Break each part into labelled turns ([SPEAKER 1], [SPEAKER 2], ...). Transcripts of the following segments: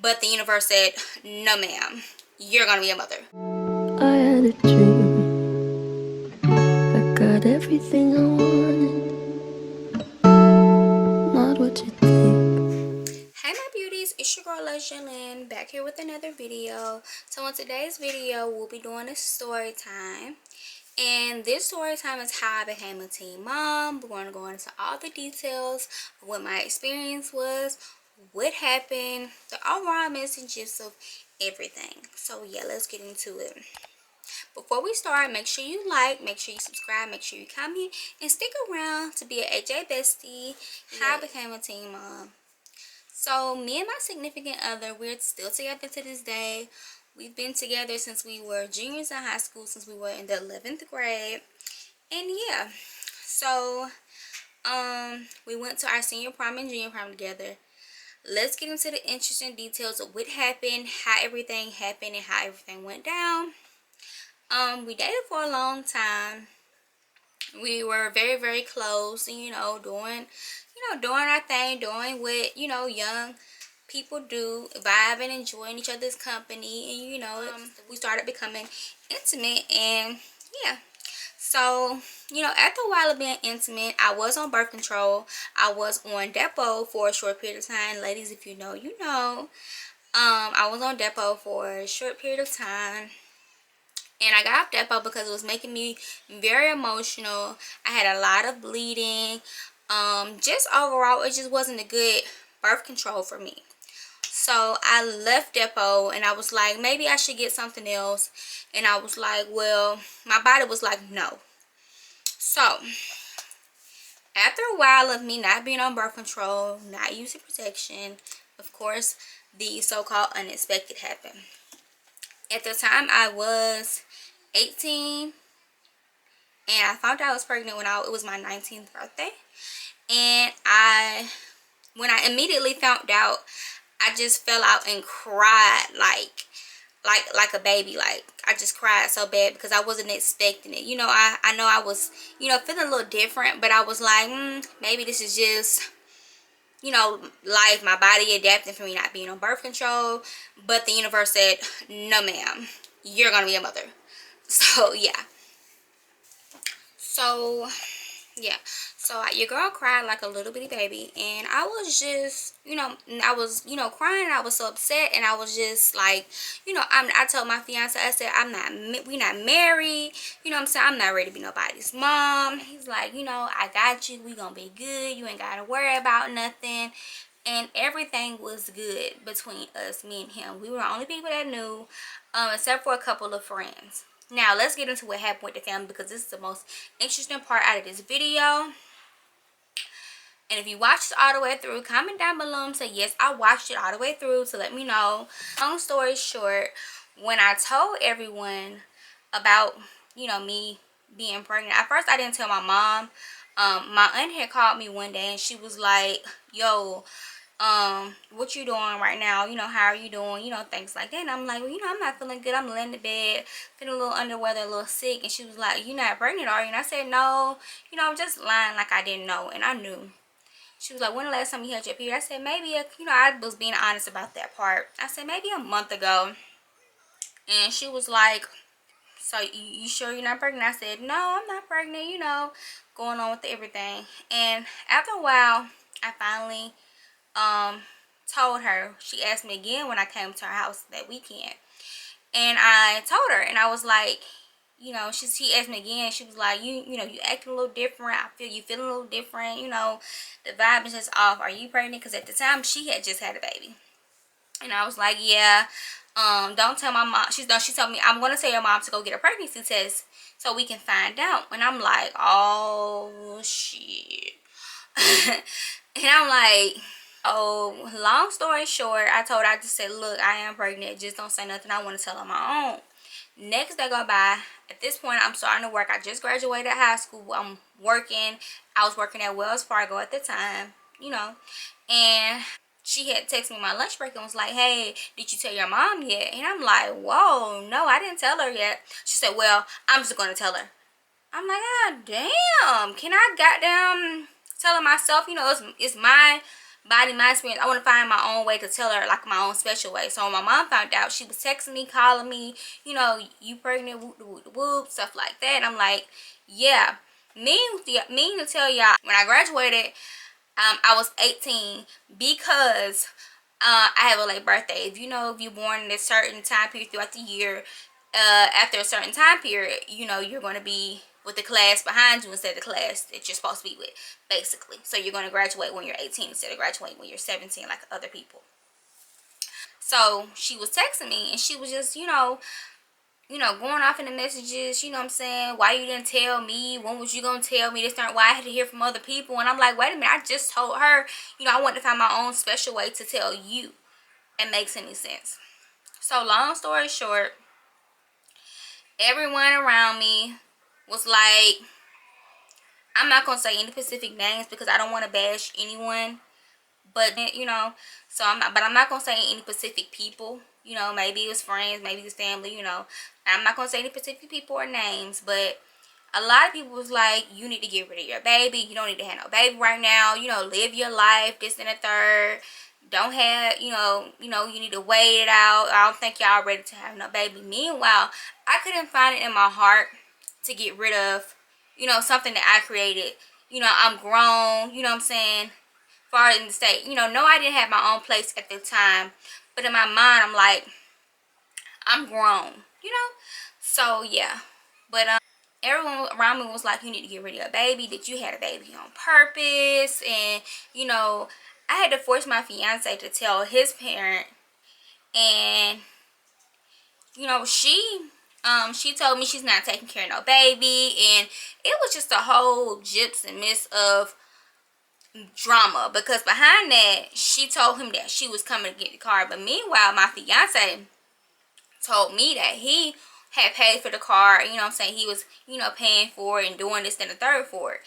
[SPEAKER 1] but the universe said, no ma'am, you're gonna be a mother.
[SPEAKER 2] I had a dream, I got everything I wanted, not what you think.
[SPEAKER 1] Hey my beauties, it's your girl Lynn, back here with another video. So in today's video, we'll be doing a story time. And this story time is how I became a teen mom. We're going to go into all the details of what my experience was, what happened, the overall messages of everything. So yeah, let's get into it. Before we start, make sure you like, make sure you subscribe, make sure you comment, and stick around to be an AJ bestie. How I became a teen mom. So me and my significant other, we're still together to this day. We've been together since we were juniors in high school, since we were in the 11th grade. And yeah, so we went to our senior prom and junior prom together. Let's get into the interesting details of what happened, how everything happened, and how everything went down. We dated for a long time. We were very, very close, and doing our thing, doing what young people do, vibing, enjoying each other's company, and we started becoming intimate. And yeah, so after a while of being intimate, I was on birth control. I was on depot for a short period of time. Ladies, if you know, you know. I was on depot for a short period of time, and I got off depot because it was making me very emotional. I had a lot of bleeding. Just overall, it just wasn't a good birth control for me. So I left depot, and I was like, maybe I should get something else. And I was like, well, my body was like, no. So after a while of me not being on birth control, not using protection, of course, the so-called unexpected happened. At the time, I was 18, and I found out I was pregnant when it was my 19th birthday. And when I immediately found out, I just fell out and cried like a baby. Like, I just cried so bad because I wasn't expecting it. I know I was feeling a little different, but I was like, maybe this is just life, my body adapting for me not being on birth control. But the universe said, no ma'am, you're gonna be a mother. So yeah, so yeah, so your girl cried like a little bitty baby, and I was just I was crying. I was so upset, and I was just like, I told my fiance, I said, we not married, what I'm saying, I'm not ready to be nobody's mom. He's like, I got you, we gonna be good, you ain't gotta worry about nothing. And everything was good between us, me and him. We were the only people that knew, except for a couple of friends. Now let's get into what happened with the family, because this is the most interesting part out of this video. And if you watched it all the way through, comment down below and say, yes, I watched it all the way through, to let me know. Long story short, when I told everyone about me being pregnant, at first I didn't tell my mom. My aunt had called me one day, and she was like, yo, what you doing right now, how are you doing, things like that. And I'm like, well, I'm not feeling good, I'm laying in bed, feeling a little under weather, a little sick. And she was like, you're not pregnant, are you? And I said, no, I'm just lying like I didn't know. And I knew. She was like, when the last time you had your period? I said, maybe I was being honest about that part. I said, maybe a month ago. And she was like, so you sure you're not pregnant? I said, no, I'm not pregnant, going on with everything. And after a while, I finally told her. She asked me again when I came to her house that weekend, and I told her, and I was like, she asked me again. She was like, you acting a little different. I feel you feeling a little different. The vibe is just off. Are you pregnant? Because at the time she had just had a baby, and I was like, yeah. Don't tell my mom. She told me, I'm gonna tell your mom to go get a pregnancy test so we can find out. And I'm like, oh shit. And I'm like, oh, long story short, I told her, I just said, look, I am pregnant, just don't say nothing, I want to tell on my own. Next day go by. At this point, I'm starting to work. I just graduated high school. I'm working. I was working at Wells Fargo at the time, and she had texted me my lunch break and was like, hey, did you tell your mom yet? And I'm like, whoa, no, I didn't tell her yet. She said, well, I'm just going to tell her. I'm like, God damn, can I goddamn tell her myself? It's my body, my experience. I want to find my own way to tell her, like my own special way. So when my mom found out, she was texting me, calling me, you know, you pregnant, whoop, whoop, whoop, stuff like that. I'm like, yeah. Mean to tell y'all, when I graduated, I was 18 because I have a late birthday. If you know, if you're born in a certain time period throughout the year, after a certain time period, you know, you're going to be with the class behind you instead of the class that you're supposed to be with, basically. So you're going to graduate when you're 18 instead of graduating when you're 17 like other people. So she was texting me and she was just, going off in the messages, you know what I'm saying? Why you didn't tell me? When was you going to tell me this? Why I had to hear from other people? And I'm like, wait a minute, I just told her, I wanted to find my own special way to tell you. It makes any sense. So long story short, everyone around me was like, I'm not going to say any specific names because I don't want to bash anyone. But, so I'm not going to say any specific people. Maybe it was friends, maybe it was family, I'm not going to say any specific people or names, but a lot of people was like, you need to get rid of your baby. You don't need to have no baby right now. Live your life, this and the third. Don't have, you need to wait it out. I don't think y'all ready to have no baby. Meanwhile, I couldn't find it in my heart to get rid of, something that I created. I'm grown, you know what I'm saying? Far in the state. No, I didn't have my own place at the time. But in my mind, I'm like, I'm grown. So, yeah. But, everyone around me was like, you need to get rid of your baby, that you had a baby on purpose. And, I had to force my fiance to tell his parent. And, she told me she's not taking care of no baby. And it was just a whole gyps and miss of drama, because behind that, she told him that she was coming to get the car. But meanwhile, my fiance told me that he had paid for the car. You know what I'm saying? He was, paying for it and doing this and the third for it.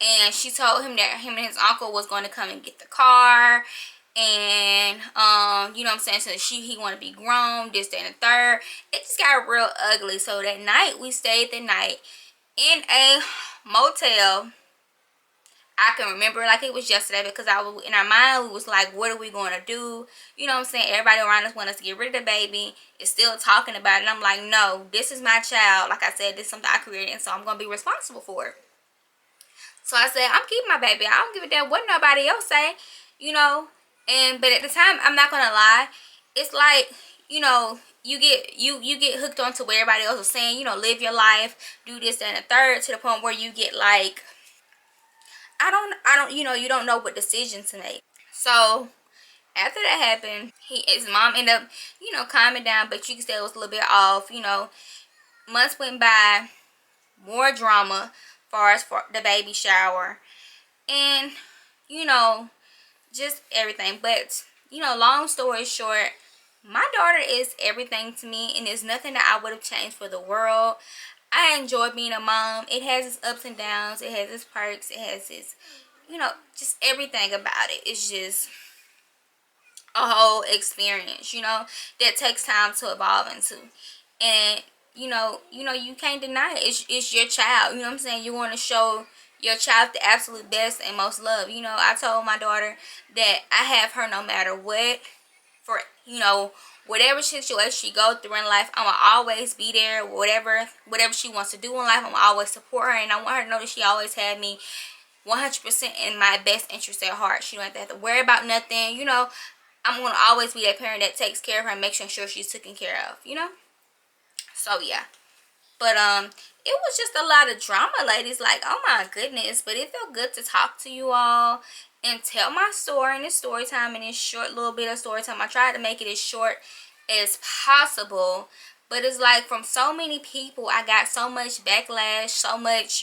[SPEAKER 1] And she told him that him and his uncle was going to come and get the car. And, you know what I'm saying? So he wanted to be grown, this, that, and the third. It just got real ugly. So that night, we stayed the night in a motel. I can remember like it was yesterday, because I was in our mind, we was like, what are we going to do? You know what I'm saying? Everybody around us want us to get rid of the baby. It's still talking about it. And I'm like, no, this is my child. Like I said, this is something I created, and so I'm going to be responsible for it. So I said, I'm keeping my baby. I don't give a damn what nobody else say, But at the time, I'm not going to lie. It's like, you get hooked onto what everybody else is saying, live your life, do this, that, and the third, to the point where you get like, I don't, you don't know what decision to make. So after that happened, his mom ended up, calming down, but you can say it was a little bit off. Months went by, more drama, far as for the baby shower, and just everything. But long story short, my daughter is everything to me, and there's nothing that I would have changed for the world. I enjoy being a mom. It has its ups and downs. It has its perks. It has its, just everything about it. It's just a whole experience, that takes time to evolve into. And, you can't deny it. It's your child. You know what I'm saying? You want to show your child the absolute best and most love. I told my daughter that I have her no matter what. For, whatever situation she go through in life, I'm gonna always be there. Whatever she wants to do in life, I'm gonna always support her. And I want her to know that she always had me 100% in my best interest at heart. She don't have to worry about nothing. I'm gonna always be that parent that takes care of her and makes sure she's taken care of. So yeah. But it was just a lot of drama, ladies. Like, oh my goodness. But it felt good to talk to you all and tell my story in this story time, in this short little bit of story time. I tried to make it as short as possible, but it's like, from so many people, I got so much backlash, so much,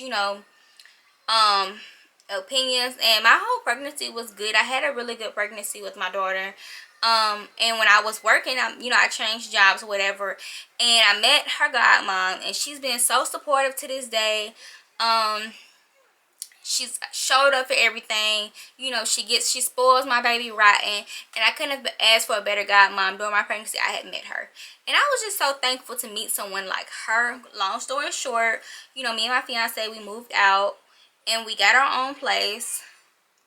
[SPEAKER 1] opinions. And my whole pregnancy was good. I had a really good pregnancy with my daughter. And when I was working, I changed jobs or whatever, and I met her godmom, and she's been so supportive to this day. She's showed up for everything. She spoils my baby rotten, and I couldn't have asked for a better godmom. During my pregnancy, I had met her, and I was just so thankful to meet someone like her. Long story short, me and my fiance, we moved out, and we got our own place.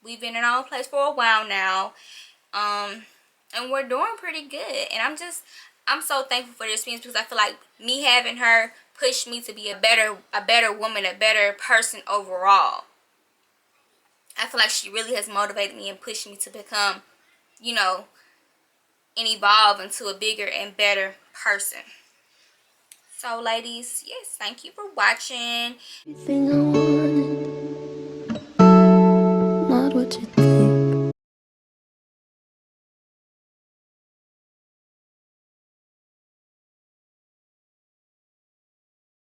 [SPEAKER 1] We've been in our own place for a while now. And we're doing pretty good. And I'm so thankful for this experience, because I feel like me having her pushed me to be a better woman, a better person overall. I feel like she really has motivated me and pushed me to become, you know, and evolve into a bigger and better person. So ladies, yes, thank you for watching.
[SPEAKER 2] Everything I wanted, not what you think.